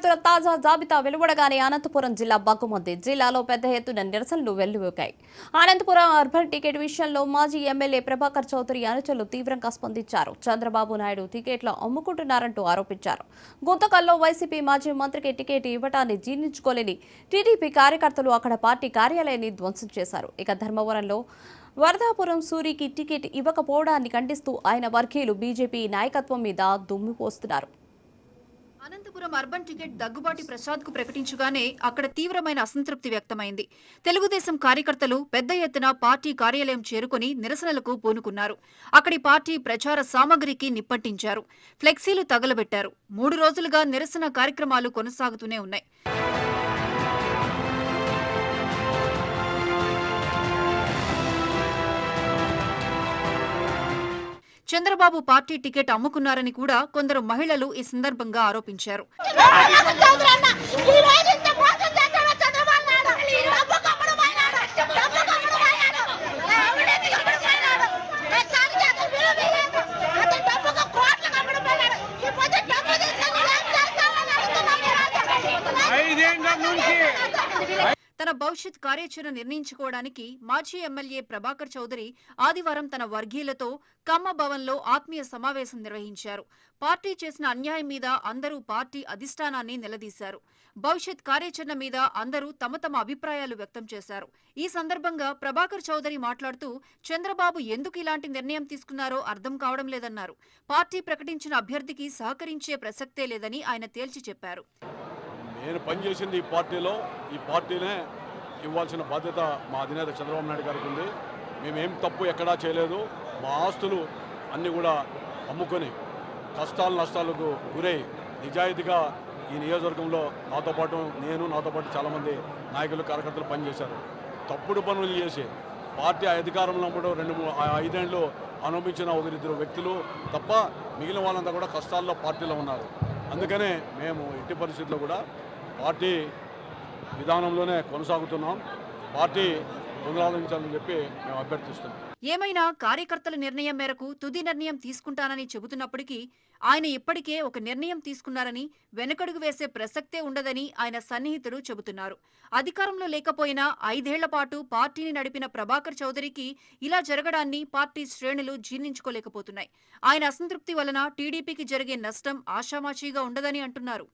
అభ్యర్థుల తాజా జాబితా వెలువడగానే అనంతపురం జిల్లా బగ్గుమంది. జిల్లాలో పెద్ద ఎత్తున నిరసనలు వెల్లువెక్కాయి. అనంతపురం అర్బన్ టికెట్ విషయంలో మాజీ ఎమ్మెల్యే ప్రభాకర్ చౌదరి అనుచరులు తీవ్రంగా స్పందించారు. చంద్రబాబు నాయుడు టికెట్లు అమ్ముకుంటున్నారంటూ ఆరోపించారు. గుంతకల్లో వైసీపీ మాజీ మంత్రికి టికెట్ ఇవ్వటాన్ని జీర్ణించుకోలేని టీడీపీ కార్యకర్తలు అక్కడ పార్టీ కార్యాలయాన్ని ధ్వంసం చేశారు. ఇక ధర్మవరంలో వరదాపురం సూరికి టికెట్ ఇవ్వకపోవడాన్ని ఖండిస్తూ ఆయన వర్గీయులు బీజేపీ నాయకత్వం మీద దుమ్మిపోస్తున్నారు. అనంతపురం అర్బన్ టికెట్ దగ్గుబాటి ప్రసాద్ కు ప్రకటించగానే అక్కడ తీవ్రమైన అసంతృప్తి వ్యక్తమైంది. తెలుగుదేశం కార్యకర్తలు పెద్ద ఎత్తున పార్టీ కార్యాలయం చేరుకుని నిరసనలకు పూనుకున్నారు. అక్కడి పార్టీ ప్రచార సామగ్రికి నిప్పంటించారు. ఫ్లెక్సీలు తగలబెట్టారు. 3 రోజులుగా నిరసన కార్యక్రమాలు కొనసాగుతూనే ఉన్నాయి. చంద్రబాబు పార్టీ టికెట్ అమ్ముకున్నారని కూడా కొందరు మహిళలు ఈ సందర్భంగా ఆరోపించారు. తన భవిష్యత్ కార్యాచరణ నిర్ణయించుకోవడానికి మాజీ ఎమ్మెల్యే ప్రభాకర్ చౌదరి ఆదివారం తన వర్గీయులతో కమ్మ భవన్లో ఆత్మీయ సమావేశం నిర్వహించారు. పార్టీ చేసిన అన్యాయం మీద అందరూ పార్టీ అధిష్టానాన్ని నిలదీశారు. భవిష్యత్ కార్యాచరణ మీద అందరూ తమ తమ అభిప్రాయాలు వ్యక్తం చేశారు. ఈ సందర్భంగా ప్రభాకర్ చౌదరి మాట్లాడుతూ చంద్రబాబు ఎందుకు ఇలాంటి నిర్ణయం తీసుకున్నారో అర్థం కావడం లేదన్నారు. పార్టీ ప్రకటించిన అభ్యర్థికి సహకరించే ప్రసక్తే లేదని ఆయన తేల్చి చెప్పారు. నేను పనిచేసింది ఈ పార్టీనే ఇవ్వాల్సిన బాధ్యత మా అధినేత చంద్రబాబు నాయుడు గారికి ఉంది. మేమేం తప్పు ఎక్కడా చేయలేదు. మా ఆస్తులు అన్నీ కూడా అమ్ముకొని కష్టాలు నష్టాలకు గురై నిజాయితీగా ఈ నియోజకవర్గంలో నాతో పాటు చాలామంది నాయకులు కార్యకర్తలు పనిచేశారు. తప్పుడు పనులు చేసి పార్టీ అధికారంలో కూడా 5 ఏళ్ళు అనుభవించిన 1-2 వ్యక్తులు తప్ప మిగిలిన వాళ్ళంతా కూడా కష్టాల్లో పార్టీలో ఉన్నారు. అందుకనే మేము ఎట్టి పరిస్థితుల్లో కూడా పార్టీ విధానంలోనే కొనసాగుతున్నాం. పార్టీ పునరాలోచించాలని చెప్పి మేము అభ్యర్థిస్తున్నాం. ఏమైనా కార్యకర్తల నిర్ణయం మేరకు తుది నిర్ణయం తీసుకుంటానని చెబుతున్నప్పటికీ ఆయన ఇప్పటికే ఒక నిర్ణయం తీసుకున్నారని వెనకడుగు వేసే ప్రసక్తే ఉండదని ఆయన సన్నిహితుడు చెబుతున్నారు. అధికారంలో లేకపోయినా 5 ఏళ్ల పాటు పార్టీని నడిపిన ప్రభాకర్ చౌదరికి ఇలా జరగడాన్ని పార్టీ శ్రేణులు జీర్ణించుకోలేకపోతున్నాయి. ఆయన అసంతృప్తి వలన టీడీపీకి జరిగే నష్టం ఆషామాషీగా ఉండదని అంటున్నారు.